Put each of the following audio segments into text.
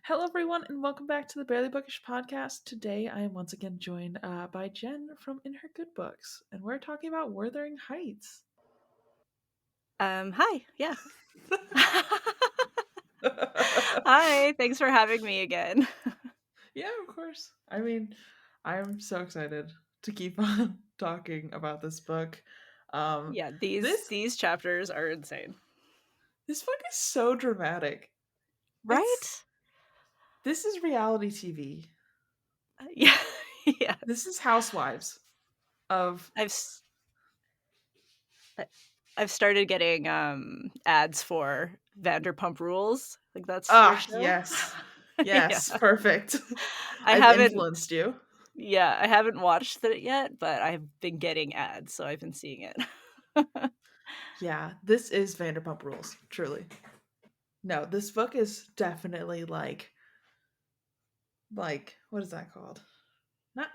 Hello, everyone, and welcome back to the Barely Bookish podcast. Today, I am once again joined by Jen from In Her Good Books, and we're talking about Wuthering Heights. Hi. Yeah. Hi. Thanks for having me again. Yeah, of course. I mean, I'm so excited to keep on talking about this book. Yeah, This these chapters are insane. this book is so dramatic. Right? This is reality TV. Yeah. Yeah. This is Housewives of I've s- I- I've started getting ads for Vanderpump Rules. Like that's your show. yes. Yeah. Yes, perfect. I I've haven't influenced you. yeah, I haven't watched it yet, but I've been getting ads, so I've been seeing it. Yeah, this is Vanderpump Rules, truly. No, this book is definitely like what is that called?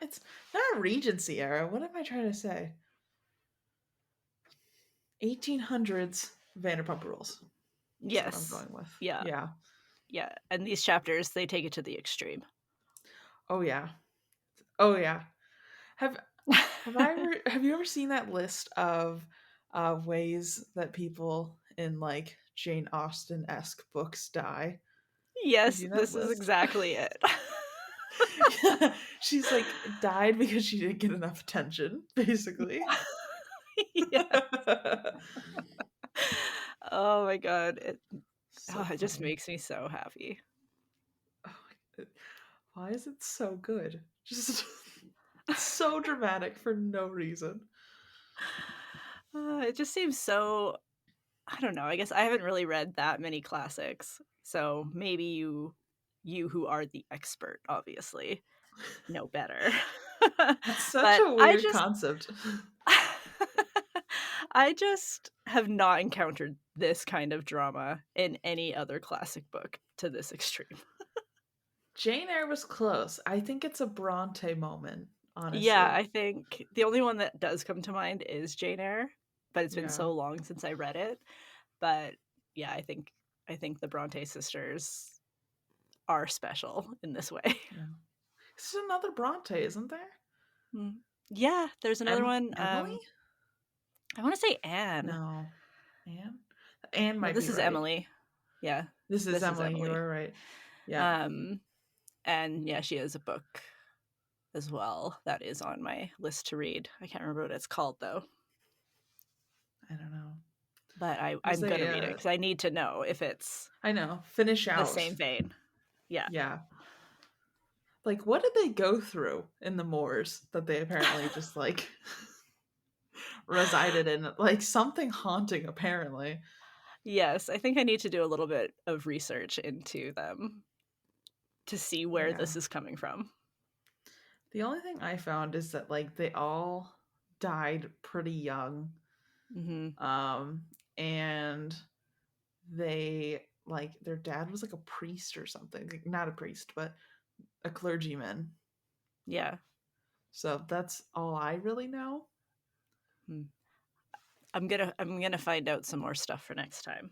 It's not Regency era. What am I trying to say? 1800s Vanderpump Rules. That's what I'm Yes. going with. Yeah. Yeah. Yeah. And these chapters, they take it to the extreme. Oh yeah. Oh yeah. Have have you ever seen that list of ways that people in like Jane Austen-esque books die? Have you Yes, seen that this is list? exactly it. She's like died because she didn't get enough attention, basically. Yeah. Oh my god. So It just funny. makes me so happy. Oh why is it so good? Just so dramatic for no reason. It just seems so, I don't know. I guess I haven't really read that many classics. So maybe you who are the expert obviously know better. That's such But a weird concept. I just have not encountered this kind of drama in any other classic book to this extreme. Jane Eyre was close. I think it's a Bronte moment, Yeah, honestly. I think the only one that does come to mind is Jane Eyre, but it's been Yeah. so long since I read it. But yeah, I think the Bronte sisters are special in this way. Yeah. This is another Bronte, isn't there? Yeah, there's another one. Emily? I want to say Anne. No. Anne? Anne No, might this be is right. Emily. Yeah, This is this is Emily, you Emily. are right. Yeah. Um, and yeah, she has a book as well that is on my list to read. I can't remember what it's called though, I don't know. but There's I'm gonna read it a because I need to know if it's I know. Finish the out. same vein. Yeah. Yeah. Like, what did they go through in the moors that they apparently just like resided in? Like something haunting, apparently. Yes, I think I need to do a little bit of research into them to see where Yeah. this is coming from. The only thing I found is that like they all died pretty young. Mm-hmm. Um, and they like their dad was like a priest or something. Like, not a priest, but a clergyman. Yeah. So that's all I really know. Hmm. I'm gonna find out some more stuff for next time.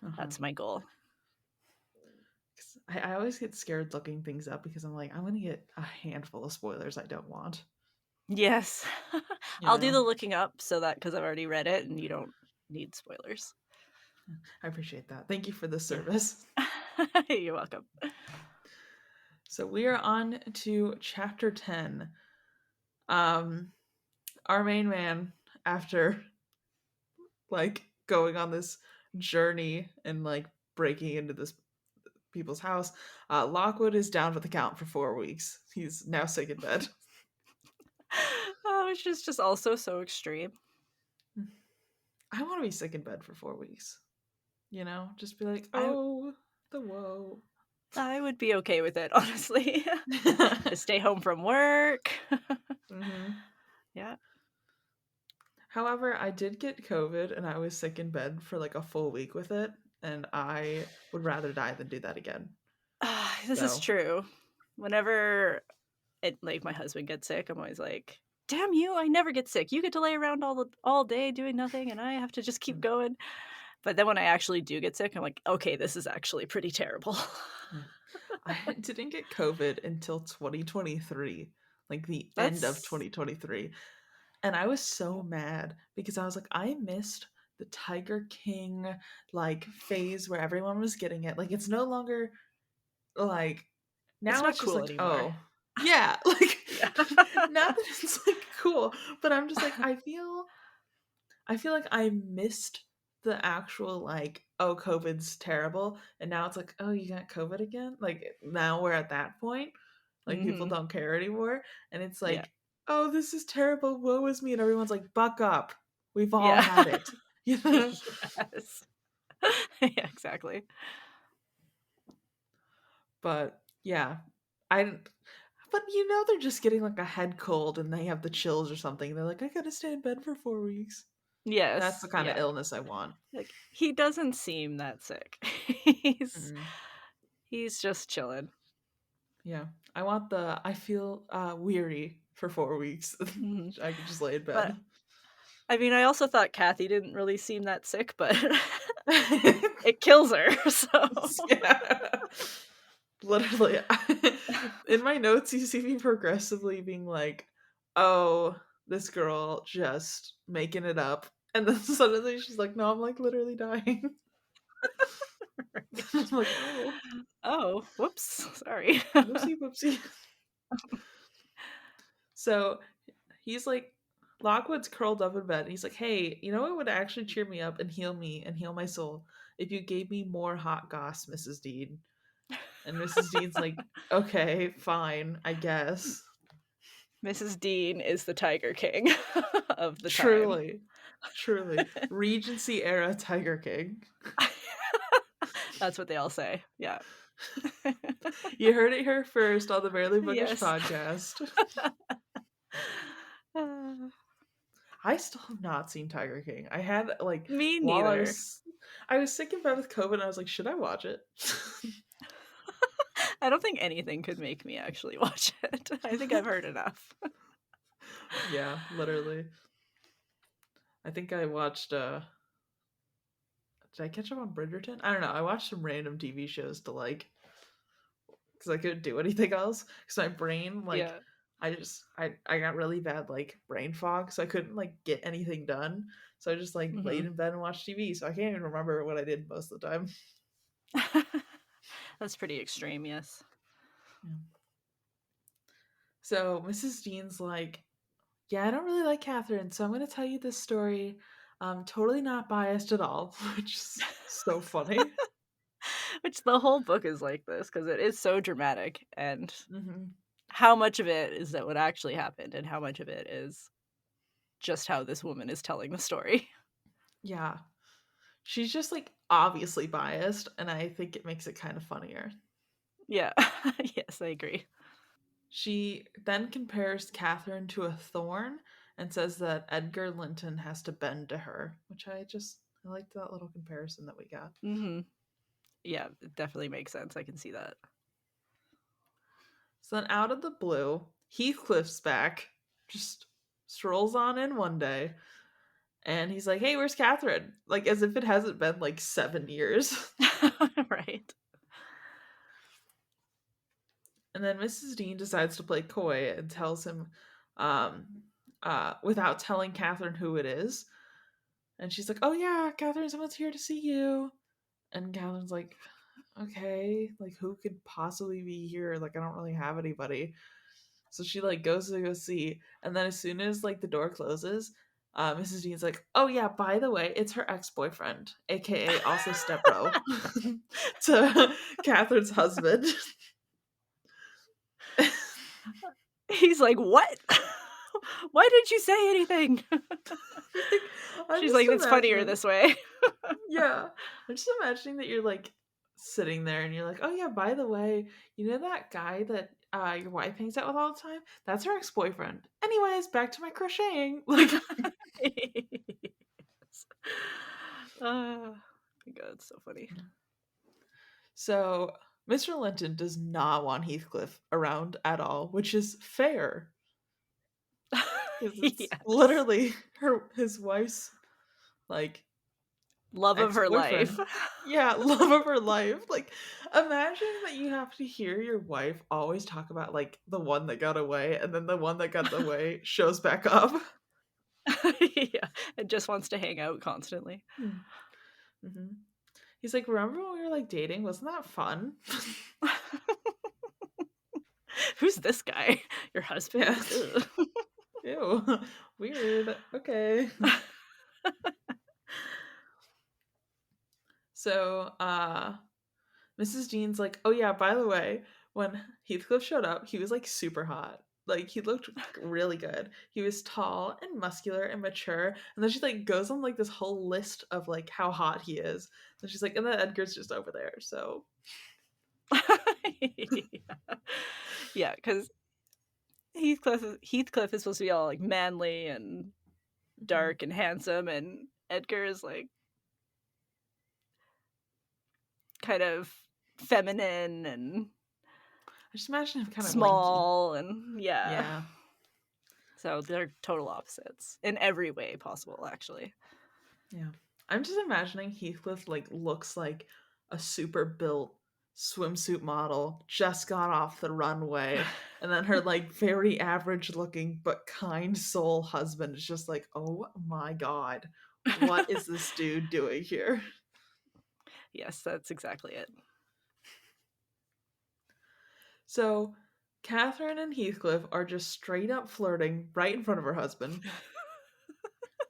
Uh-huh. That's my goal. I always get scared looking things up because I'm like, I'm gonna get a handful of spoilers I don't want. Yes. You I'll do know? the looking up so that because I've already read it and you don't need spoilers. I appreciate that. Thank you for the Yeah. service. You're welcome. So we are on to chapter 10. Our main man, after like going on this journey and like breaking into this people's house, Lockwood is down for the count for 4 weeks. He's now sick in bed. Oh, it's just also so extreme. I want to be sick in bed for 4 weeks. You know, just be like, I oh, the woe. I would be okay with it, honestly. To stay home from work. Mm-hmm. Yeah. However, I did get COVID and I was sick in bed for like a full week with it, and I would rather die than do that again. This is So, true. Whenever my husband gets sick, I'm always like, "Damn you! I never get sick. You get to lay around all day doing nothing, and I have to just keep going." But then when I actually do get sick, I'm like, "Okay, this is actually pretty terrible." I didn't get COVID until 2023, like the end of That's 2023. And I was so mad because I was like, I missed the Tiger King like phase where everyone was getting it. Like it's no longer like it's now not it's just cool like, anymore. oh, yeah, like Yeah. not that it's like cool, but I'm just like I feel like I missed the actual like, oh, COVID's terrible, and now it's like, oh, you got COVID again? Like now we're at that point. Like people Mhm. don't care anymore. And it's Yeah. like, oh, this is terrible, woe is me. And everyone's like, buck up. We've all Yeah. had it. You know? Yes. Yeah, exactly. But yeah. I but they're just getting like a head cold and they have the chills or something. They're like, I gotta stay in bed for 4 weeks. That's the Yes, kind of yeah. illness I want. Like, he doesn't seem that sick. He's Mm. he's just chilling. Yeah. I want the I feel weary for 4 weeks. Mhm. I could just lay in But, bed. I mean, I also thought Kathy didn't really seem that sick, but it kills her, so Yeah. Literally. In my notes, you see me progressively being like, oh, this girl just making it up. And then suddenly she's like, no, I'm like literally dying. I'm Right. like, oh, Oh, whoops, sorry. whoopsie whoopsie. So he's like, Lockwood's curled up in bed. And he's like, hey, you know what would actually cheer me and heal my soul? If you gave me more hot goss, Mrs. Dean. And Mrs. Dean's like, okay, fine, I guess. Mrs. Dean is the Tiger King of the time. Truly, truly. Regency era Tiger King. That's what they all say, yeah. You heard it here first on the Barely Bookish Yes. podcast. Uh, I still have not seen Tiger King. I had like Me while neither. I was sick in bed with COVID and I was like, should I watch it? I don't think anything could make me actually watch it. I think I've heard enough. Yeah, literally. I think I watched did I catch up on Bridgerton? I don't know. I watched some random TV shows to like because I couldn't do anything else. Because my brain, like, Yeah. I got really bad like brain fog, so I couldn't like get anything done. So I just like laid Mhm. in bed and watched TV. So I can't even remember what I did most of the time. That's pretty extreme, yes. Yeah. So Mrs. Dean's like, yeah, I don't really like Catherine, so I'm gonna tell you this story. Totally not biased at all, which is so funny. Which the whole book is like this because it is so dramatic, and Hmm. how much of it is that what actually happened and how much of it is just how this woman is telling the story. Yeah, she's just like obviously biased, and I think it makes it kind of funnier. Yeah. Yes, I agree. She then compares Catherine to a thorn and says that Edgar Linton has to bend to her, which I liked that little comparison that we got. Mhm. Yeah, it definitely makes sense, I can see that. So then out of the blue, Heathcliff's back, just strolls on in one day, and he's like, hey, where's Catherine? Like as if it hasn't been like 7 years. Right. And then Mrs. Dean decides to play coy and tells him, without telling Catherine who it is. And she's like, oh yeah, Catherine, someone's here to see you. And Catherine's like, okay, like who could possibly be here? Like I don't really have anybody. So she like goes to go see, and then as soon as like the door closes, Mrs. Dean's like, oh yeah, by the way, it's her ex-boyfriend, aka also stepbro, to Catherine's husband. He's like, "What? Why didn't you say anything?" Like, I'm She's just like, "It's funnier imagining. this way." Yeah. I'm just imagining that you're like sitting there and you're like, oh yeah, by the way, you know that guy that your wife hangs out with all the time? That's her ex-boyfriend. Anyways, back to my crocheting. Like Yes. Oh my god, it's so funny. so Mr. Linton does not want Heathcliff around at all, which is fair. Because it's Yes. literally his wife's like Love of her life. ex-boyfriend. Yeah, love of her life. Like, imagine that you have to hear your wife always talk about like the one that got away, and then the one that got away shows back up. Yeah, and just wants to hang out constantly. Mm-hmm. He's like, remember when we were like dating? Wasn't that fun? Who's this guy? Your husband? Yeah. Ew. Weird. Okay. So, Mrs. Dean's like, oh yeah, by the way, when Heathcliff showed up, he was like super hot. Like he looked really good. He was tall and muscular and mature. And then she like goes on like this whole list of like how hot he is. And she's like, and then Edgar's just over there. So Yeah, because Heathcliff is supposed to be all like manly and mhm. dark and handsome, and Edgar is like kind of feminine and I just imagine him kind of lanky. small, and yeah. Yeah. So they're total opposites in every way possible, actually. Yeah. I'm just imagining Heathcliff like looks like a super built swimsuit model just got off the runway, and then her like very average looking but kind soul husband is just like, "Oh my god. What is this dude doing here?" Yes, that's exactly it. So, Catherine and Heathcliff are just straight up flirting right in front of her husband.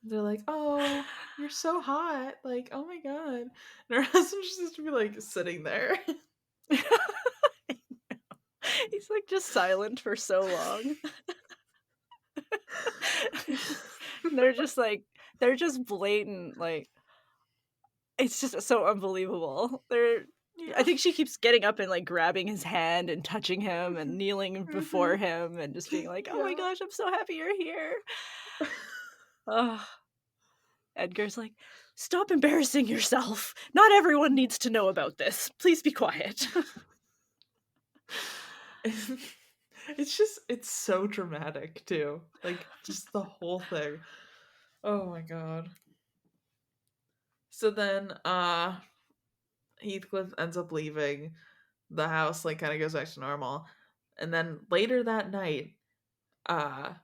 They're like, "Oh, you're so hot." Like, "Oh my god." And her husband just has to be like sitting there. He's like just silent for so long. They're just blatant, like, it's just so unbelievable. I Yeah. think she keeps getting up and like grabbing his hand and touching him and kneeling before Mhm. him and just being like, "Oh my Yeah. gosh, I'm so happy you're here." Ugh. Edgar's like, "Stop embarrassing yourself. Not everyone needs to know about this. Please be quiet." It's so dramatic too. Like just the whole thing. Oh my god. So then Heathcliff ends up leaving. The house like kind of goes back to normal. And then later that night, uh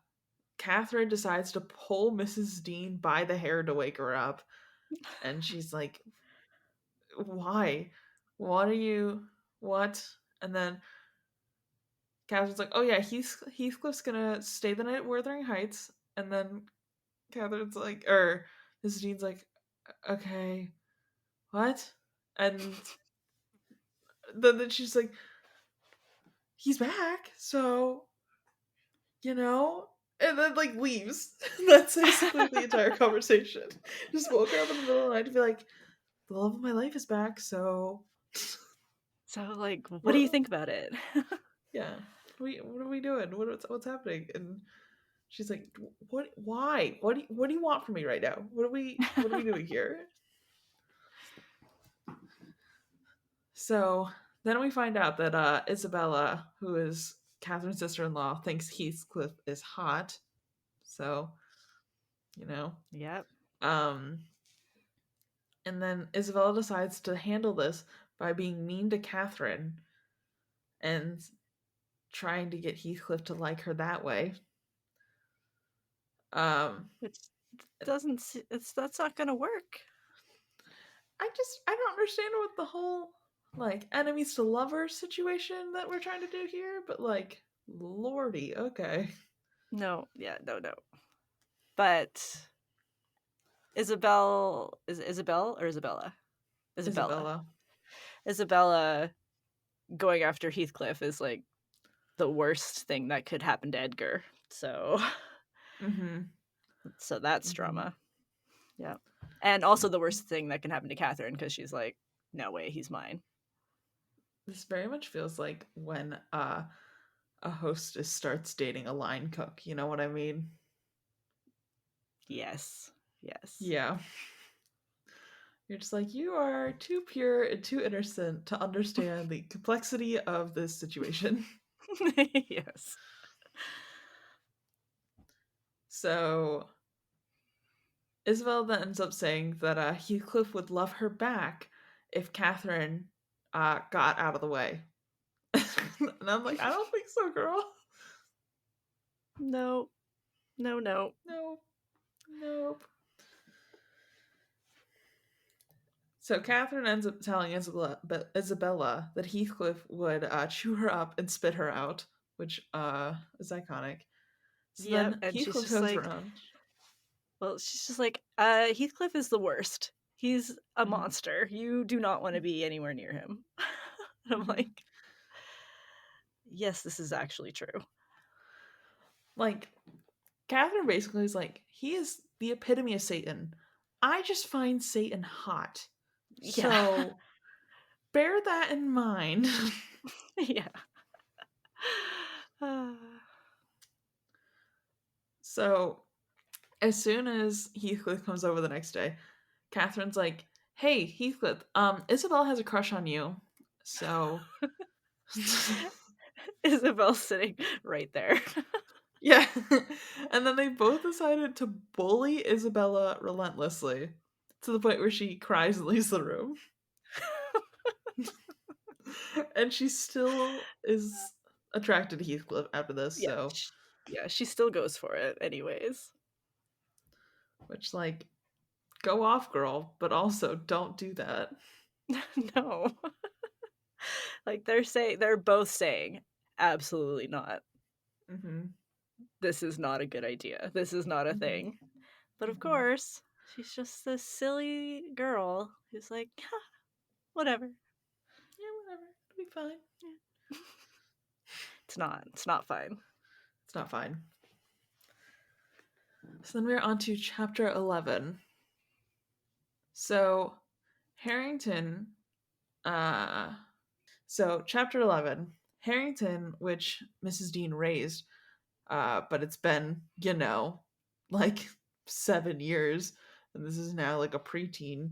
Catherine decides to pull Mrs. Dean by the hair to wake her up. And she's like, "Why? What are you what?" And then Catherine's like, "Oh yeah, Heathcliff's gonna stay the night at Wuthering Heights." And then Catherine's like, or Mrs. Dean's like, "Okay, what?" And then she's like, "He's back, so you know." And then like leaves. That's basically the entire conversation. Just woke her up in the middle of the night to be like, "The love of my life is back, so So like, what do you what?" think about it? Yeah, what are we doing? What's happening? And she's like, "What? Why? What do you want from me right now? What are we doing here?" So then we find out that Isabella, who is Catherine's sister-in-law, thinks Heathcliff is hot. So you know, Yep. um, and then Isabella decides to handle this by being mean to Catherine and trying to get Heathcliff to like her that way. Um, It's that's not gonna work. I don't understand what the whole like enemies to lovers situation that we're trying to do here, but like lordy, okay. No, yeah, no. But Isabel or Isabella? Isabella. Isabella. Isabella going after Heathcliff is like the worst thing that could happen to Edgar. So Mhm. so that's Mhm. drama. Yeah. And also the worst thing that can happen to Catherine because she's like, no way, he's mine. This very much feels like when a hostess starts dating a line cook, you know what I mean? Yes. Yes. Yeah. You're just like, you are too pure and too innocent to understand the complexity of this situation. Yes. So Isabel then ends up saying that Heathcliff would love her back if Catherine got out of the way. And I'm like, I don't think so, girl. No, no, no. Nope. Nope. So Catherine ends up telling Isabella that Heathcliff would chew her up and spit her out, which is iconic. So Yep, then and she's Heathcliff just goes like, around. well, she's just like, Heathcliff is the worst. He's a Hmm. monster. You do not want to be anywhere near him. And I'm Hmm. like, yes, this is actually true. Like, Catherine basically is like, he is the epitome of Satan. I just find Satan hot. Yeah. So bear that in mind. Yeah. So as soon as Heathcliff comes over the next day, Catherine's like, "Hey, Heathcliff, Isabel has a crush on you." So Isabel's sitting right there. yeah. And then they both decided to bully Isabella relentlessly to the point where she cries and leaves the room. And she still is attracted to Heathcliff after this, Yeah, so yeah, she still goes for it anyways. which like go off girl, but also don't do that. No. Like they're both saying absolutely not. Mhm. This is not a good idea. This is not a Mhm. thing. But of Mhm. course, she's just this silly girl who's like, whatever. Yeah, whatever. It'll be fine. Yeah. It's not. It's not fine. It's not fine. So then we're on to chapter 11. So Harrington, uh, so chapter 11, Harrington, which Mrs. Dean raised, but it's been, like 7 years, and this is now like a preteen.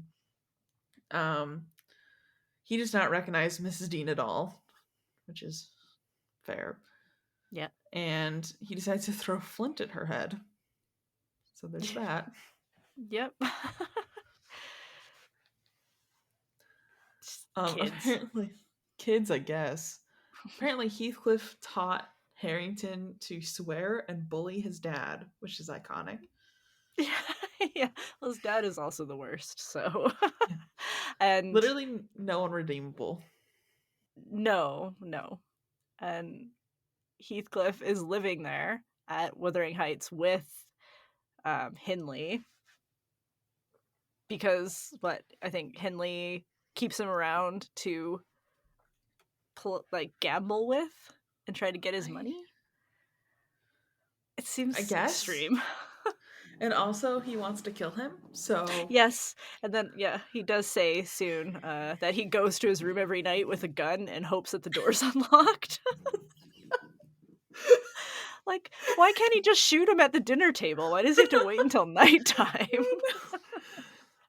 Um, he does not recognize Mrs. Dean at all, which is fair. Yeah. And he decides to throw Flint at her head. So there's that. Yep. Just kids. Apparently, kids, I guess. Apparently, Heathcliff taught Harrington to swear and bully his dad, which is iconic. Yeah. Yeah. Well, his dad is also the worst. So, Yeah. and Literally, no one redeemable. no, no. And Heathcliff is living there at Wuthering Heights with Hindley because what I think Hindley keeps him around to like gamble with and try to get his I, money. It I seems guess. extreme. And also, he wants to kill him. So, Yes, and then yeah, he does say soon that he goes to his room every night with a gun and hopes that the door's unlocked. Like, why can't he just shoot him at the dinner table? Why does he have to wait until nighttime?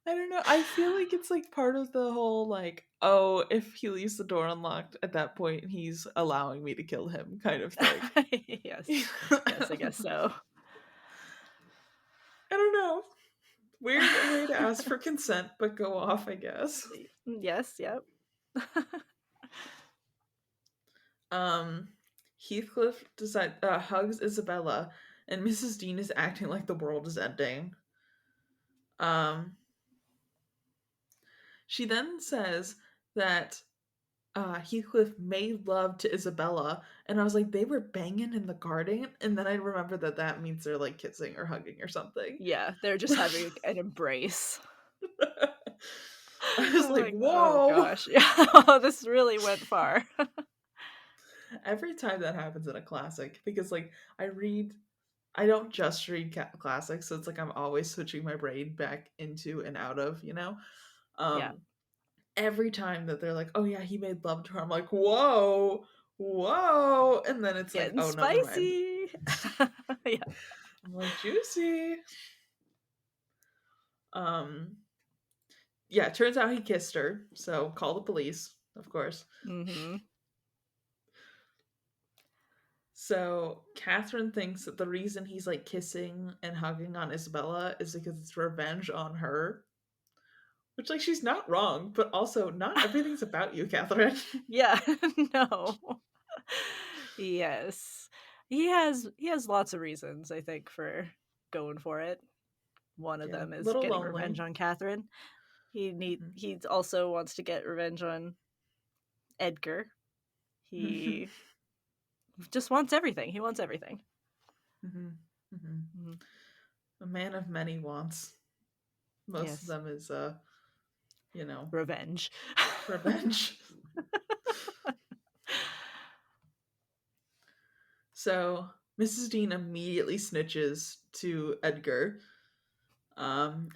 I don't know. I feel like it's like part of the whole like, oh, if he leaves the door unlocked at that point, he's allowing me to kill him kind of thing. Yes, yes, I guess so. I don't know. Weird way to ask for consent, but go off, I guess. Yes, yep. Um, hugs Isabella, and Mrs. Dean is acting like the world is ending. Um, she then says that Heathcliff made love to Isabella, and I was like, they were banging in the garden, and then I remember that that means they're like kissing or hugging or something. Yeah, they're just having an embrace. I was I'm like, like, oh whoa! gosh, yeah, this really went far. Every time that happens in a classic, because like I don't just read classics, so it's like I'm always switching my brain back into and out of, Yeah, Um, every time that they're like, "Oh yeah, he made love to her," I'm like, "Whoa, whoa!" And then it's like, getting "Oh, never mind." spicy. Yeah. I'm like, "Juicy." Um, yeah, it turns out he kissed her, so call the police, of course. Mm-hmm. So Catherine thinks that the reason he's like kissing and hugging on Isabella is because it's revenge on her. Which, like, she's not wrong, but also not everything's about you, Catherine. Yeah, no. Yes. He has lots of reasons, I think, for going for it. One of Yeah, them a is little getting revenge lonely. on Catherine. Mhm. He also wants to get revenge on Edgar. Mhm. He just wants everything. He wants everything. Mhm. Mhm. Mhm. A man of many wants. Most of Yes. them is, you know, Revenge. revenge. So Mrs. Dean immediately snitches to Edgar.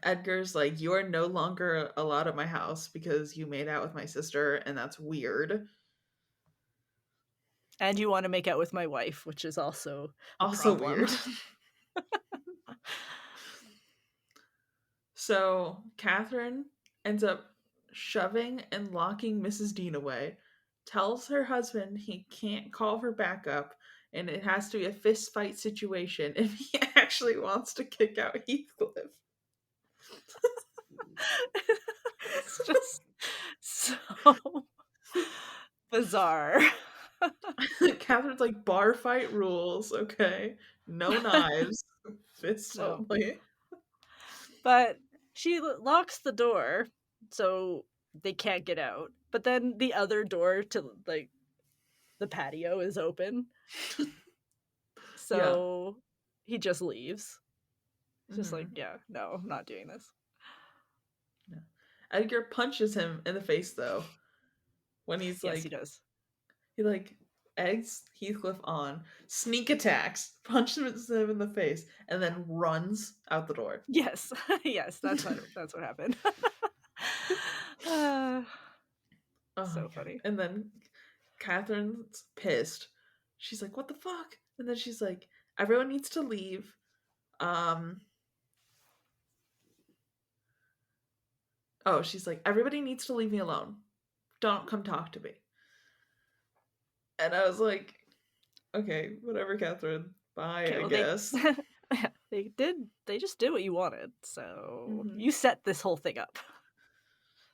Edgar's like, "You are no longer allowed at my house because you made out with my sister, and that's weird." And you want to make out with my wife, which is also a Also problem. weird. So Catherine ends up shoving and locking Mrs. Dean away, tells her husband he can't call her back up, and it has to be a fist fight situation if he actually wants to kick out Heathcliff. It's just so bizarre. Catherine's like, bar fight rules, okay? No knives, fists No. only. But she locks the door so they can't get out. But then the other door to like the patio is open. Yeah. So he just leaves. It's just like, Hmm. yeah, no, I'm not doing this. Yeah. Edgar punches him in the face though when he's Yes, he like, does. he like eggs Heathcliff on, sneak attacks, punches him in the face, and then runs out the door. Yes. Yes, that's what happened. uh, Oh my so god. funny. And then Catherine's pissed. She's like, what the fuck? And then she's like, everyone needs to leave. Um she's like, everybody needs to leave me alone. Don't come talk to me. And I was like, okay, whatever, Catherine. Bye, Okay, I well guess. they just did what you wanted. So Hmm. you set this whole thing up.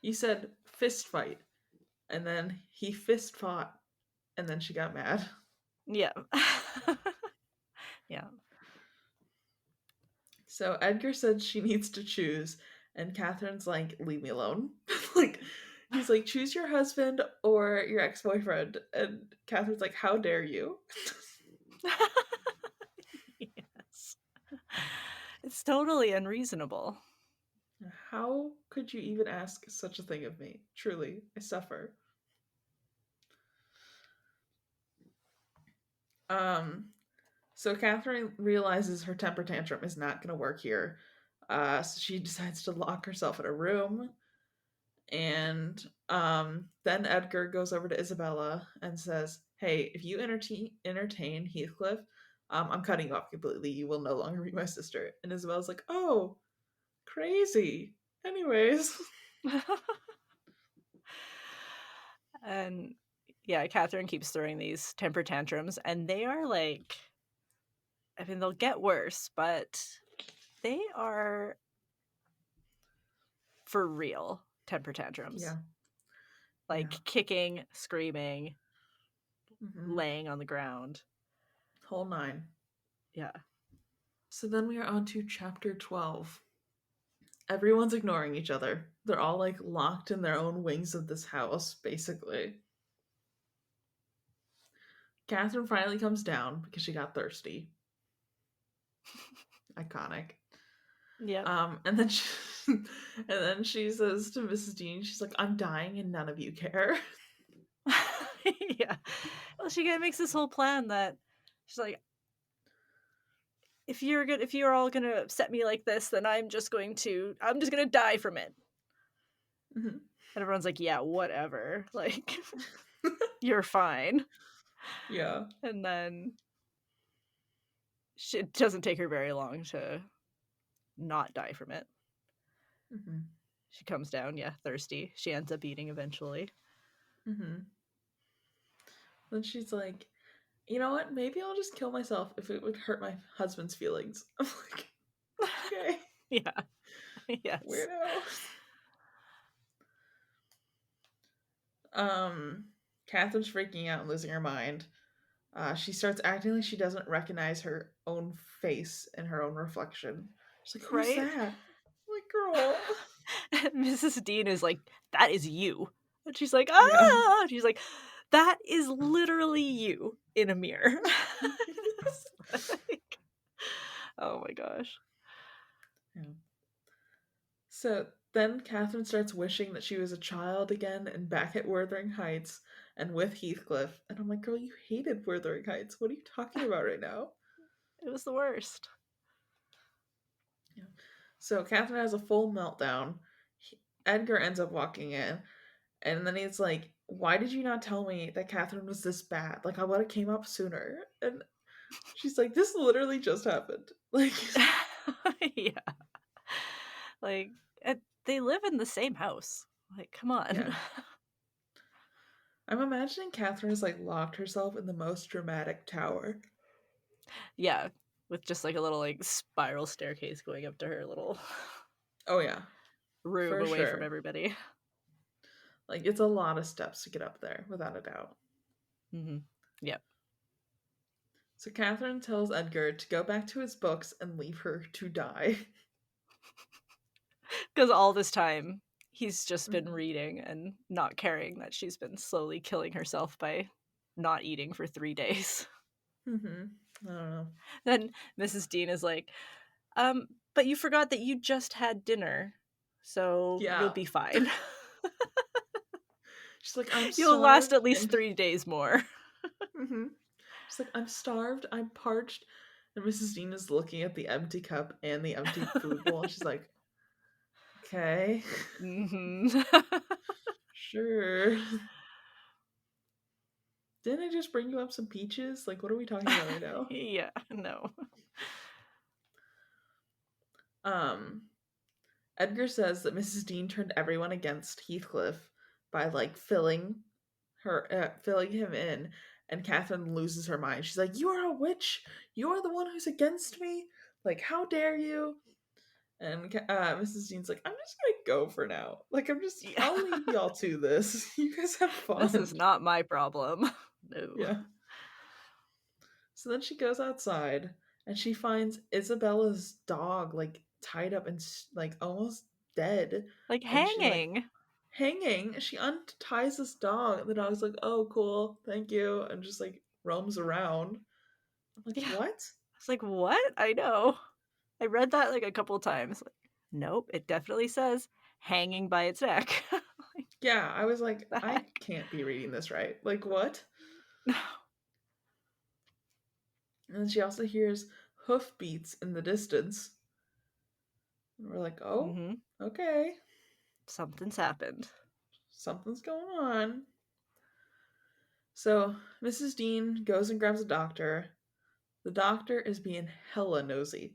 You said fist fight, and then he fist fought, and then she got mad. Yeah. Yeah. So Edgar said she needs to choose, and Catherine's like, leave me alone. Like, he's like, choose your husband or your ex boyfriend. And Catherine's like, how dare you? Yes. It's totally unreasonable. How could you even ask such a thing of me? Truly, I suffer. Um, so Catherine realizes her temper tantrum is not going to work here. So she decides to lock herself in a room. And then Edgar goes over to Isabella and says, "Hey, if you entertain Heathcliff, I'm cutting you off completely. You will no longer be my sister." And Isabella's like, "Oh, crazy." Anyways, And yeah, Catherine keeps throwing these temper tantrums, and they are like, I mean, they'll get worse, but they are for real temper tantrums. yeah, yeah, Like kicking, screaming, hmm, laying on the ground. whole nine. Yeah. So then we are on to chapter 12. Everyone's ignoring each other. They're all like locked in their own wings of this house, basically. Catherine finally comes down because she got thirsty. Iconic. Yep. And then she, and then she says to Mrs. Dean, she's like, "I'm dying and none of you care." Yeah. Well, she makes this whole plan that she's like, if you're all gonna upset me like this, then I'm just gonna die from it. Mhm. And everyone's like, yeah, whatever. Like, you're fine. Yeah. And then it doesn't take her very long to not die from it. Hmm. She comes down, yeah, thirsty. She ends up eating eventually. Hmm. Then she's like, you know what? Maybe I'll just kill myself if it would hurt my husband's feelings. I'm like, okay, Yeah. Yes. weirdo. Um, Catherine's freaking out and losing her mind. She starts acting like she doesn't recognize her own face in her own reflection. She's like, "Who's Right? that?" I'm like, girl. And Mrs. Dean is like, "That is you." And she's like, Yeah. "Ah!" She's like, "That is literally you in a mirror." Like, oh my gosh. Yeah. So then Catherine starts wishing that she was a child again and back at Wuthering Heights and with Heathcliff. And I'm like, girl, you hated Wuthering Heights. What are you talking about right now? It was the worst. Yeah. So Catherine has a full meltdown. Edgar ends up walking in, and then he's like, "Why did you not tell me that Catherine was this bad? Like, I would have came up sooner." And she's like, "This literally just happened." Like, Yeah. Like, they live in the same house. Like, come on. yeah. I'm imagining Catherine has like locked herself in the most dramatic tower. Yeah, with just like a little like spiral staircase going up to her little Oh yeah, room for away from sure. everybody. Like, it's a lot of steps to get up there, without a doubt. Mm-hmm. Yep. So Catherine tells Edgar to go back to his books and leave her to die. Because all this time he's just been reading and not caring that she's been slowly killing herself by not eating for 3 days. Mm-hmm. I don't know. Then Mrs. Dean is like, but you forgot that you just had dinner, so you'll Yeah. be fine. She's like, I'm You'll last starved, at least and 3 days more. mm-hmm. She's like, I'm starved, I'm parched. And Mrs. Dean is looking at the empty cup and the empty food bowl. And she's like, okay, Mm-hmm. sure. Didn't I just bring you up some peaches? Like, what are we talking about right now? Yeah, no. Um, Edgar says that Mrs. Dean turned everyone against Heathcliff by like filling him in, and Catherine loses her mind. She's like, "You are a witch. You are the one who's against me. Like, how dare you?" And Mrs. Dean's like, "I'm just gonna go for now. Like, Yeah. I'll leave y'all to this. You guys have This is fun." not my problem. No. Yeah. So then she goes outside and she finds Isabella's dog like tied up and like almost dead, Like and she like hanging. hanging. She unties this dog, and the dog's like, "Oh, cool, thank you," and just like roams around. I'm like, Yeah. "What?" It's like, what? I know. I read that like a couple times. Like, nope, it definitely says hanging by its neck. Like, Yeah, I was like, the I heck? can't be reading this right. Like, what? No. And then she also hears hoofbeats in the distance. And we're like, oh, Mm-hmm. okay, Something's happened. something's going on. So Mrs. Dean goes and grabs a doctor. The doctor is being hella nosy.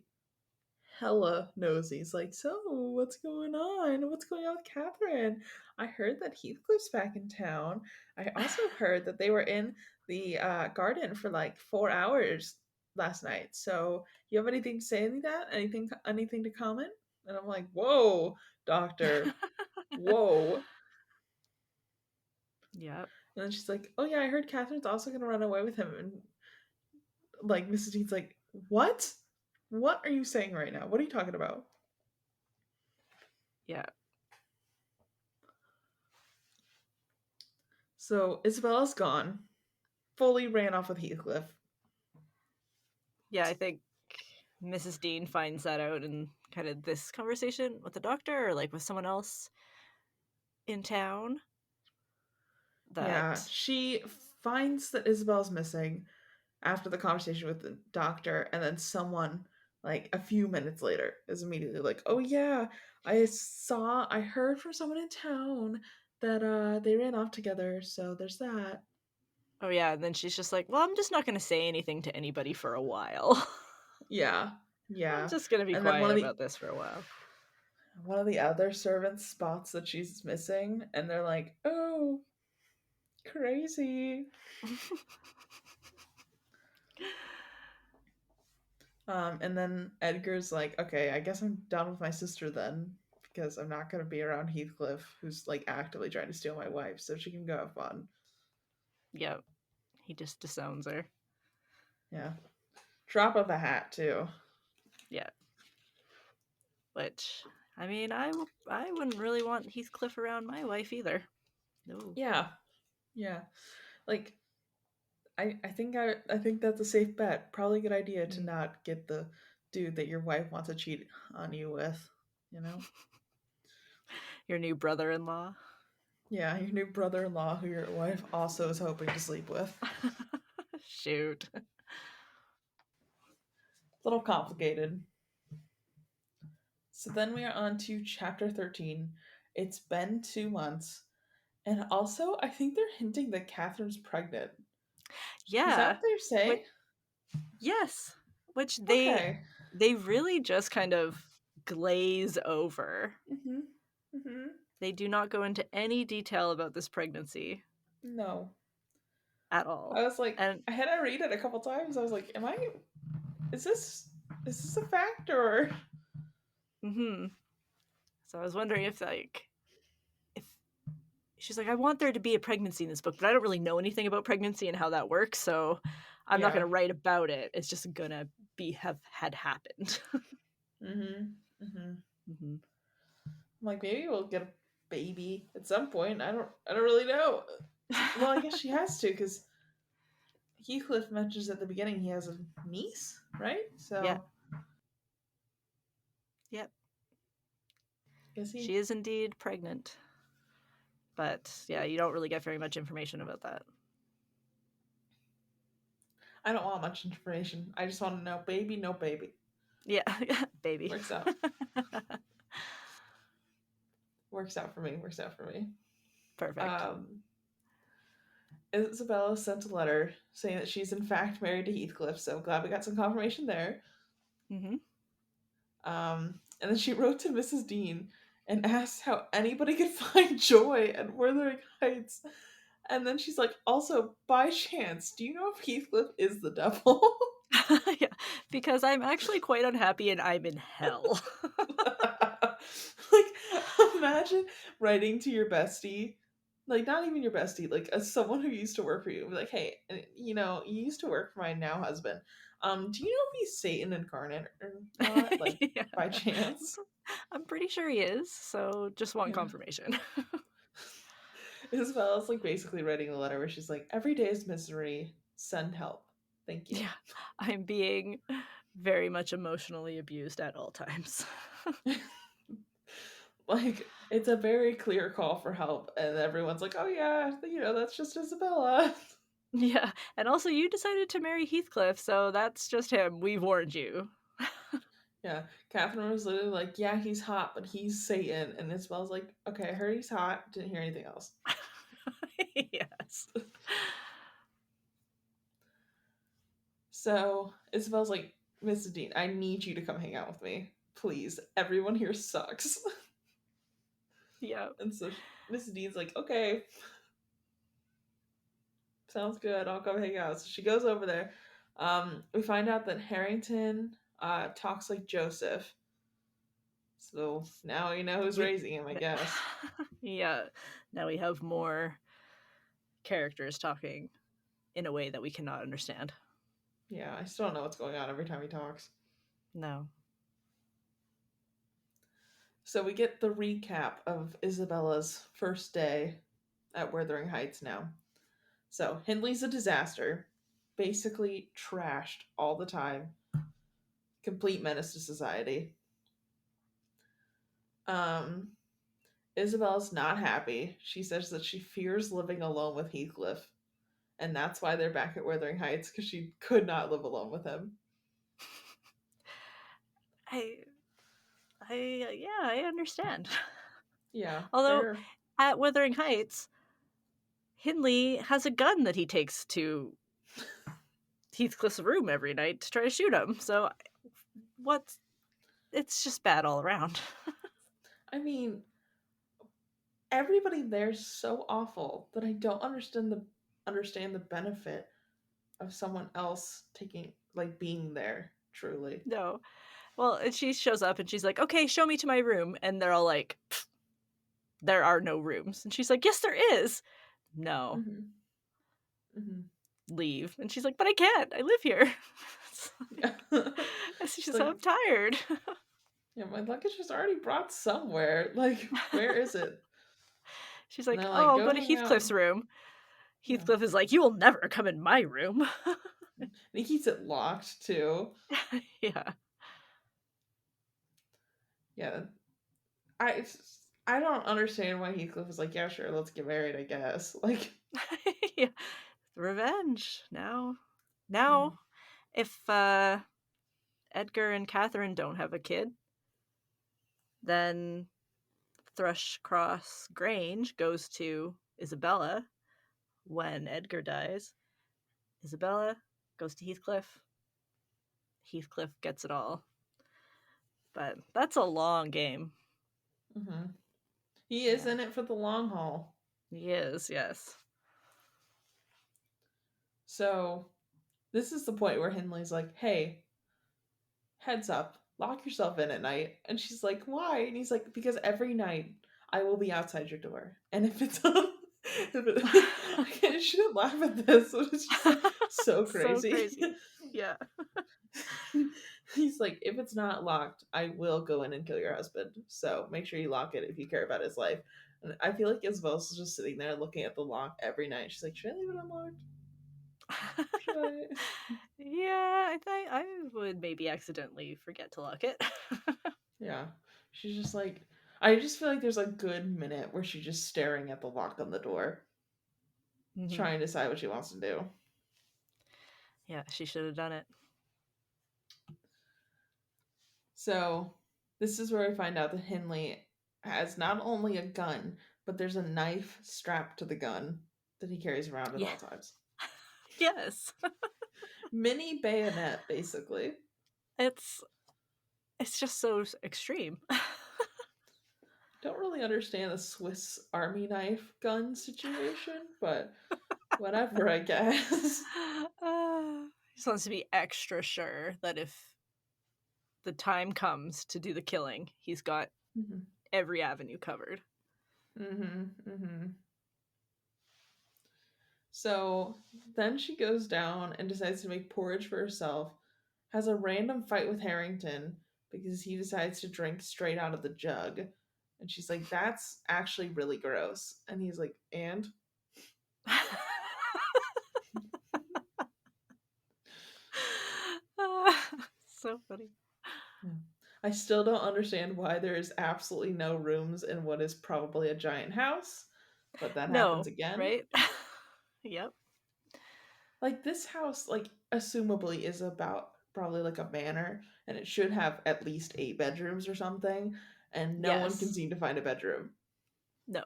Hella nosy. He's like, so what's going on? What's going on with Catherine? I heard that Heathcliff's back in town. I also heard that they were in the garden for like 4 hours last night. So you have anything to say to that? Anything to comment? And I'm like, whoa, doctor, whoa. Yep. And then she's like, oh yeah, I heard Catherine's also gonna run away with him. And like Mrs. Dean's like, what? What are you saying right now? What are you talking about? Yeah. So Isabella's gone. Fully ran off with Heathcliff. Yeah, I think Mrs. Dean finds that out in kind of this conversation with the doctor or like with someone else in town. Yeah, That she finds that Isabel's missing after the conversation with the doctor, and then someone, like a few minutes later, is immediately like, "Oh yeah, I heard from someone in town that they ran off together, so there's that." oh yeah, and then she's just like, well, I'm just not gonna say anything to anybody for a while. Yeah, I'm yeah. just gonna be And then quiet about this for a while. one of the other servants spots that she's missing, and they're like, "Oh, crazy." And then Edgar's like, okay, I guess I'm done with my sister then, because I'm not gonna be around Heathcliff, who's like actively trying to steal my wife, so she can go have fun. Yep. He just disowns her. Yeah. Drop of a hat too. Yeah. Which, I mean, I wouldn't really want Heathcliff around my wife either. No. Yeah. Yeah. Like I think that's a safe bet. Probably a good idea to Mm. not get the dude that your wife wants to cheat on you with, you know? Your new brother-in-law. Yeah, your new brother in law who your wife also is hoping to sleep with. Shoot. A little complicated. So then we are on to chapter 13. It's been 2 months. And also, I think they're hinting that Catherine's pregnant. Is that Yeah. what they're Which, saying? yes. Which Okay. they really just kind of glaze over. Mm-hmm. Mm-hmm. They do not go into any detail about this pregnancy No. at all. I was like, And I had to read it a couple times. I was like, is this, is this a fact or? mhm. So I was wondering if she's like, I want there to be a pregnancy in this book, but I don't really know anything about pregnancy and how that works, so I'm not Yeah. gonna write about it. It's just gonna have had happened. Mm-hmm. Mm-hmm. Mhm. I'm like, maybe we'll get a baby at some point. I don't really know. Well, I guess she has to because Heathcliff mentions at the beginning he has a niece, right? Yeah. So Yep. guess he. She is indeed pregnant. But yeah, you don't really get very much information about that. I don't want much information. I just want to know baby, no baby. Yeah, baby. Works out. Works out for me. Works out for me. Perfect. Um, Isabella sent a letter saying that she's in fact married to Heathcliff. So glad we got some confirmation there. Mm-hmm. And then she wrote to Mrs. Dean and asked how anybody could find joy at Wuthering Heights. And then she's like, also, by chance, do you know if Heathcliff is the devil? Yeah, because I'm actually quite unhappy and I'm in hell. Like, imagine writing to your bestie, like, not even your bestie, like, as someone who used to work for you, be like, hey, you used to work for my now husband. Do you know if he's Satan incarnate or not? Like, Yeah. by chance? I'm pretty sure he is, so just want Yeah. confirmation. Isabella's like basically writing a letter where she's like, every day is misery. Send help. Thank you. Yeah, I'm being very much emotionally abused at all times. Like, it's a very clear call for help, and everyone's like, oh yeah, that's just Isabella. Yeah, and also you decided to marry Heathcliff, so that's just him. We warned you. Yeah, Catherine was literally like, yeah, he's hot, but he's Satan. And Isabella's like, okay, I heard he's hot, didn't hear anything else. Yes. So Isabella's like, Mrs. Dean, I need you to come hang out with me. Please. Everyone here sucks. Yeah. And so Mrs. Dean's like, okay, sounds good. I'll come hang out. So she goes over there. We find out that Harrington talks like Joseph. So now you know who's We raising him, I guess. Yeah. Now we have more characters talking in a way that we cannot understand. Yeah, I still don't know what's going on every time he talks. No. So we get the recap of Isabella's first day at Wuthering Heights now. So Hindley's a disaster, basically trashed all the time, complete menace to society. Um, Isabella's not happy. She says that she fears living alone with Heathcliff, and that's why they're back at Wuthering Heights because she could not live alone with him. I yeah, I understand. Yeah, Although they're at Wuthering Heights, Hindley has a gun that he takes to Heathcliff's room every night to try to shoot him. So what's it's just bad all around. I mean, everybody there's so awful that I don't understand the benefit of someone else taking like being there Truly. No. Well, and she shows up and she's like, okay, show me to my room. And they're all like, there are no rooms. And she's like, yes, there is. No, Hmm. Hmm. leave. And she's like, but I can't. I live here. It's Yeah. like, and She's she's like, so I'm tired. yeah, my luggage was already brought somewhere. Like, where is it? She's And like, they're oh, like, I'll go go to hang out. Heathcliff's room. Yeah. Heathcliff is like, you will never come in my room. And he keeps it locked too. Yeah. Yeah. I I don't understand why Heathcliff was like, yeah, sure, let's get married, I guess. Like, Yeah. Revenge. Now. yeah. Now, if Edgar and Catherine don't have a kid, then Thrushcross Grange goes to Isabella when Edgar dies. Isabella goes to Heathcliff. Heathcliff gets it all. But that's a long game. Hmm. He is Yeah. in it for the long haul. He is, yes. So this is the point where Hindley's like, hey, heads up, lock yourself in at night. And she's like, why? And he's like, because every night I will be outside your door. And if it's I shouldn't laugh at this, but it's just like so So crazy. crazy. Yeah. He's like, if it's not locked, I will go in and kill your husband. So make sure you lock it if you care about his life. And I feel like Isabel's just sitting there looking at the lock every night. She's like, should I leave it unlocked? Should I? Yeah, I think I would maybe accidentally forget to lock it. Yeah. She's just like, I just feel like there's a good minute where she's just staring at the lock on the door, Mhm. trying to decide what she wants to do. Yeah, she should have done it. So this is where we find out that Hindley has not only a gun, but there's a knife strapped to the gun that he carries around at Yeah. all times. Yes. Mini bayonet, basically. It's it's just so extreme. Don't really understand the Swiss Army knife gun situation, but whatever, I guess. He just wants to be extra sure that if the time comes to do the killing, he's got Hmm. every avenue covered. Hmm. Hmm. So then she goes down and decides to make porridge for herself, has a random fight with Harrington because he decides to drink straight out of the jug. And she's like, that's actually really gross. And he's like, and? So funny. Yeah. I still don't understand why there is absolutely no rooms in what is probably a giant house, but that happens No, again. right? Yep. Like this house, like assumably is about probably like a manor, and it should have at least 8 bedrooms or something, and no one can Yes. seem to find a bedroom. No.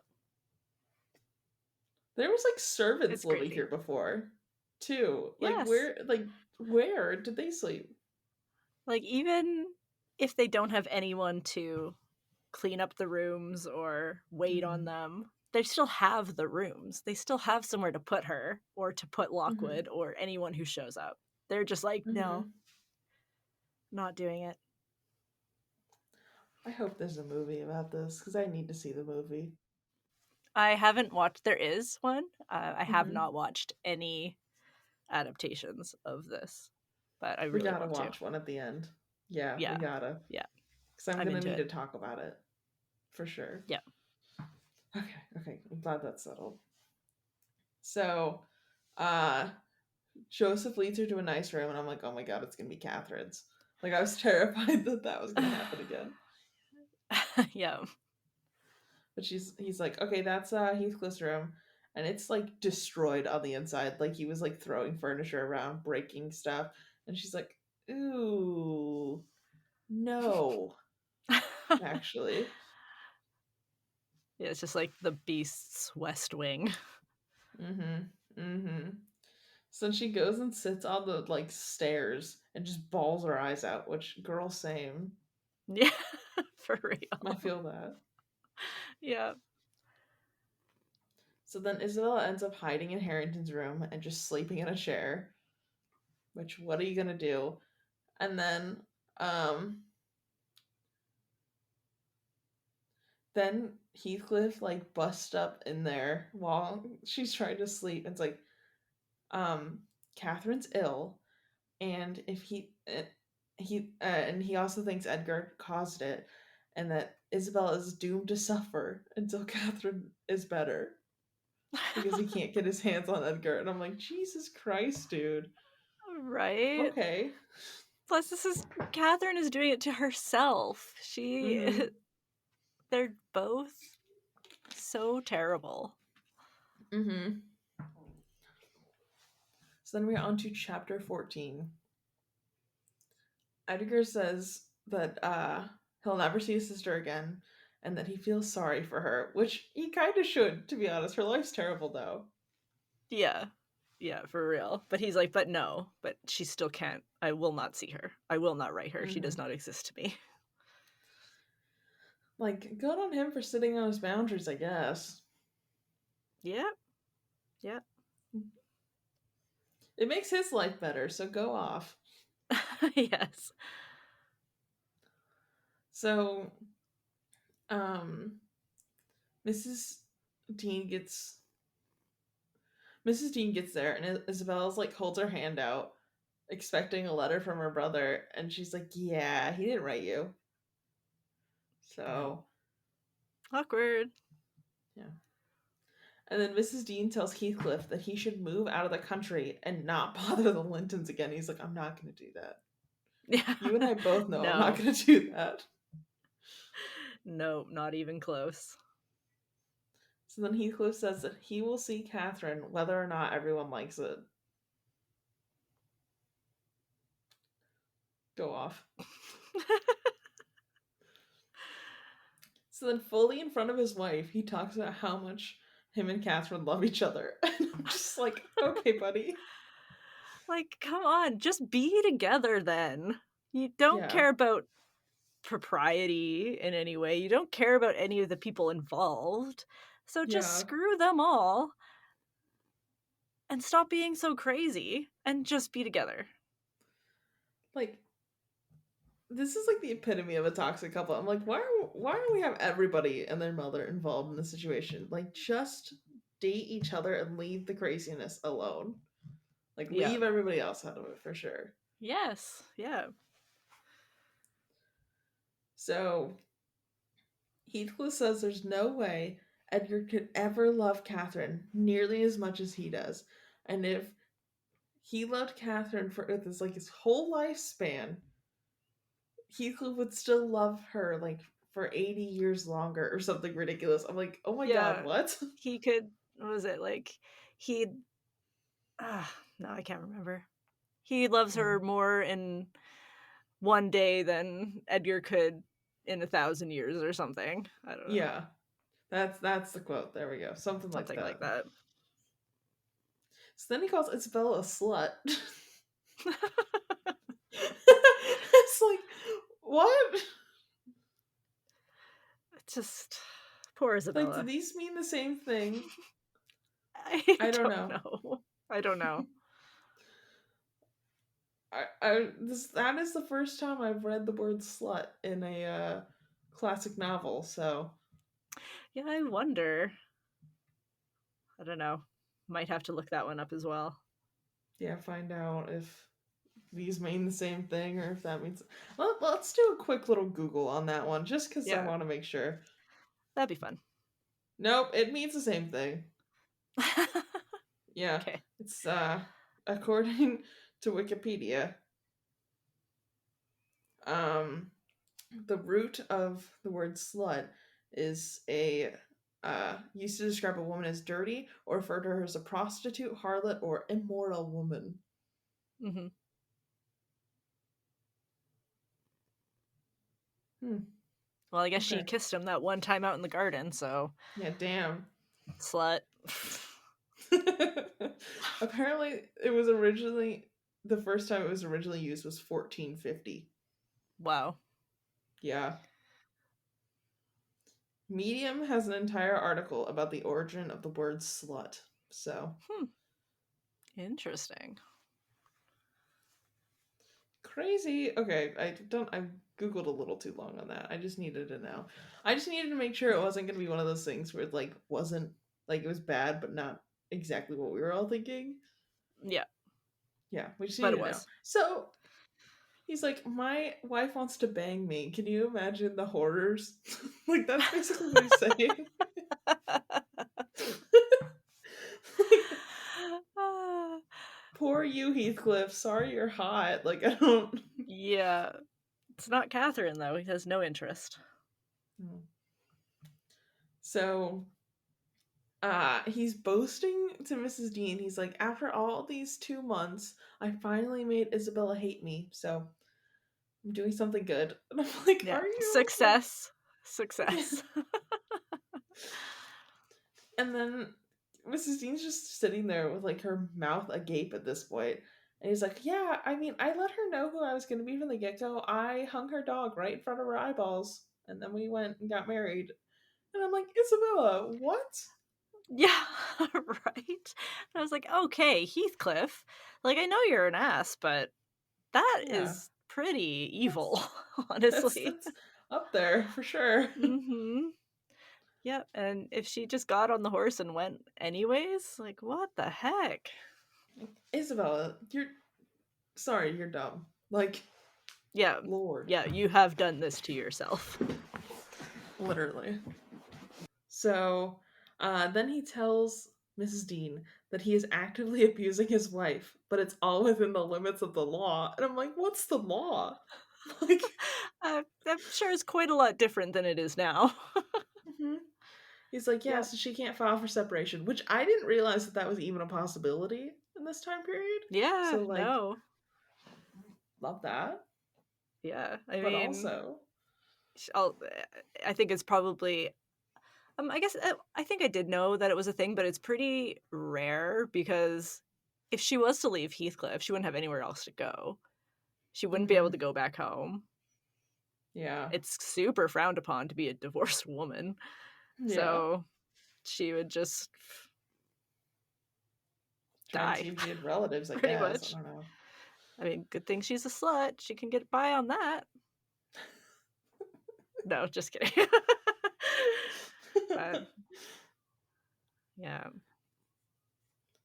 There was like servants It's living crazy. here before, too. Yes. Like where did they sleep? Like, even if they don't have anyone to clean up the rooms or wait on Mm-hmm. them, they still have the rooms. They still have somewhere to put her or to put Mm-hmm. Lockwood or anyone who shows up. They're just like, no, Mm-hmm. not doing it. I hope there's a movie about this because I need to see the movie. I haven't watched, there is one. I have Mm-hmm. not watched any adaptations of this, but I We really gotta want to. watch one at the end. Yeah, we Yeah. gotta. Yeah. Because I'm I'm gonna into need it. to talk about it for sure. Yeah. Okay, okay. I'm glad that's settled. So, uh, Joseph leads her to a nice room, and I'm like, oh my god, it's gonna be Catherine's. Like, I was terrified that that was gonna happen again. Yeah. But he's like, okay, that's Heathcliff's room, and it's like destroyed on the inside. Like he was like throwing furniture around, breaking stuff, and she's like, ooh, no, actually. Yeah, it's just like the Beast's West Wing. Mm-hmm. Mm-hmm. So she goes and sits on the like stairs and just bawls her eyes out, which girl same. Yeah, for I real. feel that. Yeah. So then Isabella ends up hiding in Harrington's room and just sleeping in a chair. Which what are you gonna do? And then Heathcliff like busts up in there while she's trying to sleep. It's like, Catherine's ill, and if he also thinks Edgar caused it, and that Isabel is doomed to suffer until Catherine is better because he can't get his hands on Edgar. And I'm like, Jesus Christ, dude. Right? Okay. Plus, Catherine is doing it to herself. Mm-hmm. They're both so terrible. Mm-hmm. So then we're on to chapter 14. Edgar says that he'll never see his sister again and that he feels sorry for her, which he kind of should, to be honest. Her life's terrible, though. Yeah. Yeah, for real. But he's like, but no, but she still can't. I will not see her. I will not write her. She Mm-hmm. does not exist to me. Like, good on him for sitting on his boundaries, I guess. Yeah. Yeah. It makes his life better, so go off. Yes. So, um, Mrs. Dean gets Mrs. Dean gets there, and Isabella's like holds her hand out, expecting a letter from her brother, and she's like, "Yeah, he didn't write you." So, Awkward. yeah. And then Mrs. Dean tells Heathcliff that he should move out of the country and not bother the Lintons again. He's like, "I'm not going to do that. Yeah. You and I both know I'm not No. going to do that." No, not even close. So then Heathcliff says that he will see Catherine whether or not everyone likes it. Go off. So then, fully in front of his wife, he talks about how much him and Catherine love each other. And I'm just like, okay, buddy. Like, come on, just be together then. You don't Yeah. care about propriety in any way. You don't care about any of the people involved. So just Yeah. screw them all and stop being so crazy and just be together. Like, this is like the epitome of a toxic couple. I'm like, why don't we have everybody and their mother involved in the situation? Like, just date each other and leave the craziness alone. Like, Yeah. leave everybody else out of it for sure. Yes. Yeah. So Heathcliff says there's no way Edgar could ever love Catherine nearly as much as he does. And if he loved Catherine for this like his whole lifespan, Heathcliff would still love her like for 80 years longer or something ridiculous. I'm like, oh my god, Yeah. what? He could, what was it? Like, he'd, no, I can't remember. He loves Yeah. her more in one day than Edgar could in 1,000 years or something. I don't know. Yeah. That's the quote. There we go. Something like Something like that. that. So then he calls Isabella a slut. It's like, what? Just poor Like, do Isabella. these mean the same thing? I don't don't know. know. I don't know. That is the first time I've read the word slut in a classic novel, so Yeah, I wonder. I don't know. Might have to look that one up as well. yeah, find out if these mean the same thing or if that means. Let's do a quick little Google on that one, just because I Yeah. want to make sure. That'd be fun. Nope, it means the same thing. Yeah, Okay. it's according to Wikipedia. The root of the word slut is a used to describe a woman as dirty or refer to her as a prostitute, harlot, or immoral woman. Mm-hmm. Well, I guess she Okay. kissed him that one time out in the garden, so. Yeah, damn. Slut. Apparently, it was originally the first time it was originally used was 1450. Wow. Yeah. Medium has an entire article about the origin of the word slut. So Interesting. crazy. Okay, I googled a little too long on that. I just needed to know. I just needed to make sure it wasn't going to be one of those things where it like wasn't like it was bad but not exactly what we were all thinking. Yeah, Yeah, we just but need it to know. was. So he's like, my wife wants to bang me. Can you imagine the horrors? Like that's basically what he's saying. Like, Ah, poor you, Heathcliff. Sorry you're hot. Like I don't. yeah. It's not Catherine, though. He has no interest. So he's boasting to Mrs. Dean. He's like, after all these 2 months, I finally made Isabella hate me. So I'm doing something good. And I'm like, Yeah. are you? Like, Success. yeah. Success. And then Mrs. Dean's just sitting there with like her mouth agape at this point. And he's like, yeah, I mean, I let her know who I was going to be from the get go. I hung her dog right in front of her eyeballs. And then we went and got married. And I'm like, Isabella, what? Yeah, right? And I was like, okay, Heathcliff, like, I know you're an ass, but that Yeah, is pretty that's evil, that's honestly. that's up there for sure. Mm-hmm. Yep, and if she just got on the horse and went anyways, like, what the heck? Isabella, you're sorry, you're dumb. Like, Yeah, Lord, yeah, you have done this to yourself. literally. So, then he tells Mrs. Dean that he is actively abusing his wife, but it's all within the limits of the law. And I'm like, what's the law? Like, I'm sure it's quite a lot different than it is now. mhm. He's like, yeah, Yeah. so she can't file for separation, which I didn't realize that that was even a possibility in this time period. Yeah, So, like, no. love that. Yeah, I But mean, also, I'll, I think it's probably I guess I think I did know that it was a thing, but it's pretty rare because if she was to leave Heathcliff, she wouldn't have anywhere else to go. She wouldn't be able mhm, to go back home. yeah, It's super frowned upon to be a divorced woman. yeah. So she would just Try and see die, if she had relatives, I pretty guess. I much. don't know. I mean, good thing she's a slut. She can get by on that. No, just kidding. But yeah.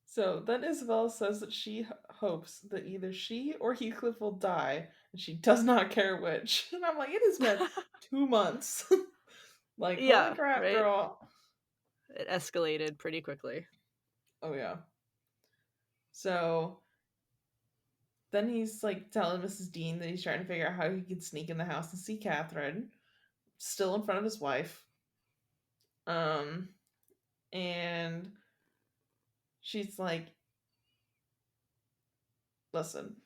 So then Isabel says that she hopes that either she or Heathcliff will die, and she does not care which. And I'm like, it has been 2 months. Like, holy Yeah, crap, right? girl. It escalated pretty quickly. Oh, yeah. So then he's like telling Mrs. Dean that he's trying to figure out how he can sneak in the house and see Catherine, still in front of his wife. Um, and she's like, listen,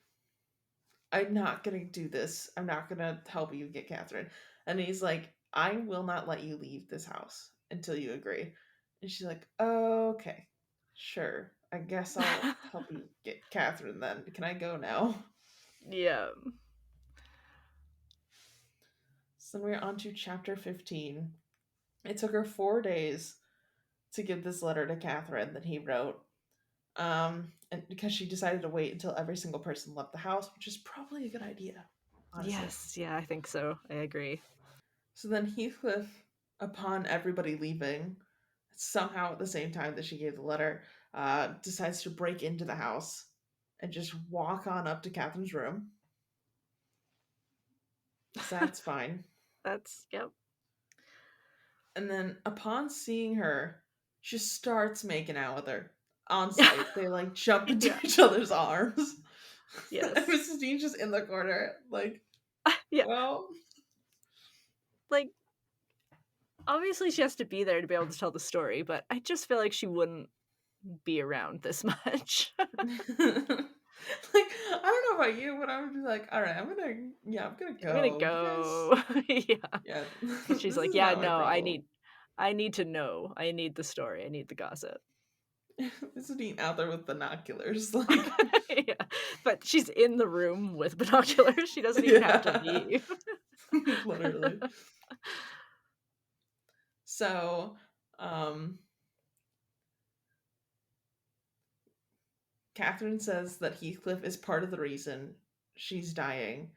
I'm not gonna do this. I'm not gonna help you get Catherine. And he's like, I will not let you leave this house until you agree. And she's like, okay, sure. I guess I'll help you get Catherine then. Can I go now? Yeah. So we're on to chapter 15. It took her 4 days to give this letter to Catherine that he wrote. And because she decided to wait until every single person left the house, which is probably a good idea, honestly. Yes, yeah, I think so. I agree. So then Heathcliff, upon everybody leaving, somehow at the same time that she gave the letter, decides to break into the house and just walk on up to Catherine's room. So that's fine. That's yep. And then upon seeing her, just starts making out with her on sight. They like jump into Yeah. each other's arms. And Yes. Mrs. Dean's just in the corner, like, Yeah. well, Like obviously she has to be there to be able to tell the story, but I just feel like she wouldn't be around this much. like I don't know about you, but I would be like, all right, I'm gonna I'm gonna go. You guys, go. Yeah. yeah, And she's this like, is yeah, not my no, problem. I need to know. I need the story. I need the gossip. This is being out there with binoculars, like, Yeah. But she's in the room with binoculars. She doesn't even have to yeah, leave. literally. So, um, Catherine says that Heathcliff is part of the reason she's dying.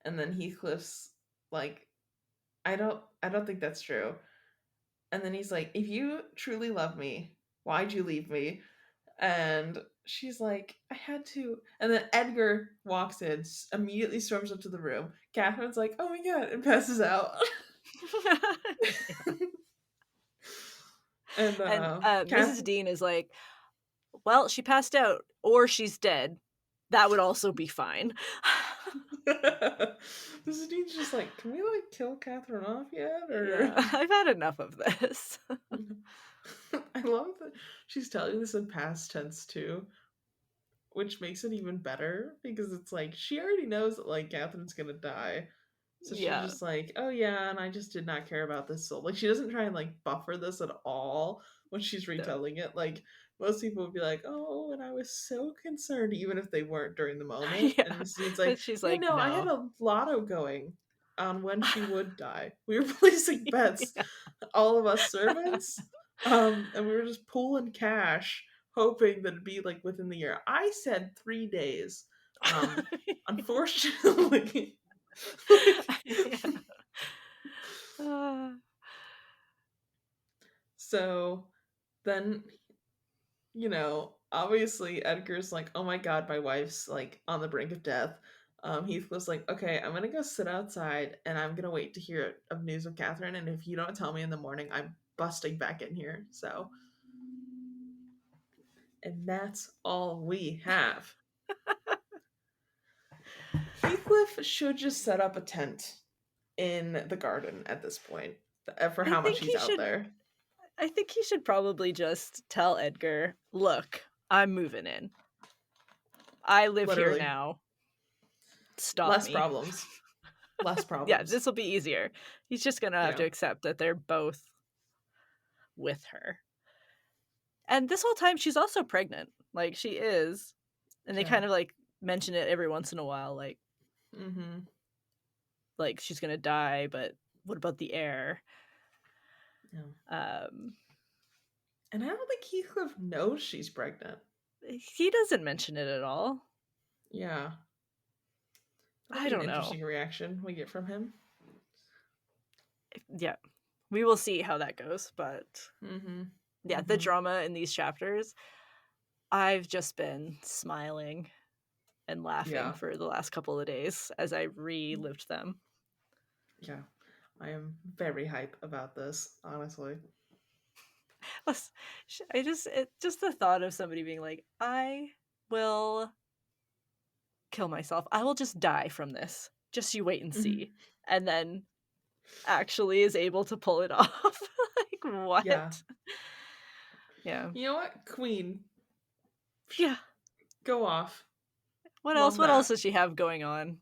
And then Heathcliff's like, I don't think that's true. And then he's like, if you truly love me, why'd you leave me? And she's like, I had to. And then Edgar walks in, immediately storms up to the room. Catherine's like, oh my god, and passes out. Yeah. And And Kath Mrs. Dean is like, well, she passed out or she's dead. That would also be fine. Mrs. Dean's just like, can we like kill Catherine off yet? Yeah, Or I've had enough of this. I love that she's telling this in past tense too, which makes it even better because it's like she already knows that like Catherine's gonna die. So she's Yeah. just like, oh yeah, and I just did not care about this soul. Like she doesn't try and like buffer this at all when she's No. retelling it. Like most people would be like, oh, and I was so concerned, even if they weren't during the moment. And Yeah. Mrs. Dean's But like, she's yeah, like, no, I had no. a lotto going on when she would die. We were placing bets, Yeah. all of us servants, and we were just pooling cash, hoping that it'd be like within the year. I said 3 days. Unfortunately. Like, Yeah. Uh, so then, obviously Edgar's like, oh my god, my wife's like on the brink of death. Heathcliff's like, okay, I'm gonna go sit outside and I'm gonna wait to hear of news of Catherine. And if you don't tell me in the morning, I'm busting back in here. So, and that's all we have. Heathcliff should just set up a tent in the garden at this point for I how much think he's he out should there. I think he should probably just tell Edgar, look, I'm moving in. I live here Literally. now. Stop Less me. problems. Less Yeah, problems. this will be easier. He's just gonna have Yeah. to accept that they're both with her. And this whole time she's also pregnant. Like she is. And they Yeah. kind of like mention it every once in a while, Mm-hmm. like she's gonna die, but what about the heir? Yeah. Um And I don't think Heathcliff knows she's pregnant. he doesn't mention it at all. Yeah. That'll I be an don't know. interesting reaction we get from him. Yeah. We will see how that goes, but Mm-hmm. yeah, the Mm-hmm. drama in these chapters, I've just been smiling and laughing Yeah. for the last couple of days as I relived them. Yeah. I am very hype about this, honestly. Just the thought of somebody being like, I will kill myself. I will just die from this. Just you wait and Mm-hmm. see. And then actually is able to pull it off. Like Yeah. what? Yeah. You know what? Queen. Yeah. Go off. What else? Love What else that. does she have going on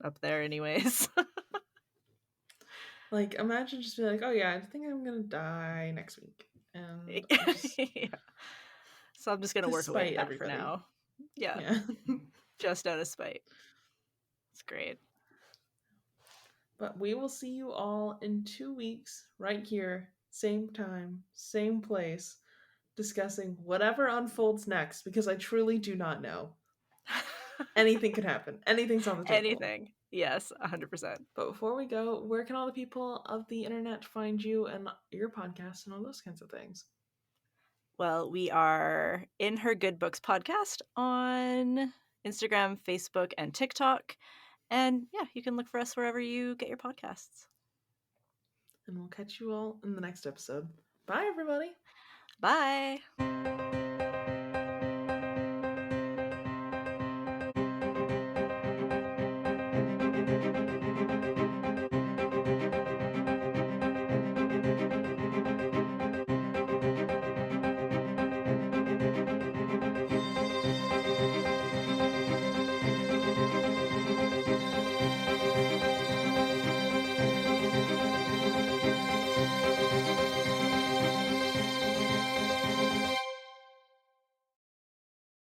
up there anyways? Like, imagine just be like, oh yeah, I think I'm gonna die next week. And Yeah. So I'm just gonna work away at despite that for everybody. now. Yeah. Yeah. Just out of spite. It's great. But we will see you all in 2 weeks, right here, same time, same place, discussing whatever unfolds next, because I truly do not know. Anything could happen. Anything's on the table. Anything. Yes, 100%. But before we go, where can all the people of the internet find you and your podcast and all those kinds of things? Well, we are In Her Good Books podcast on Instagram, Facebook, and TikTok. And yeah, you can look for us wherever you get your podcasts. And we'll catch you all in the next episode. Bye, everybody. Bye.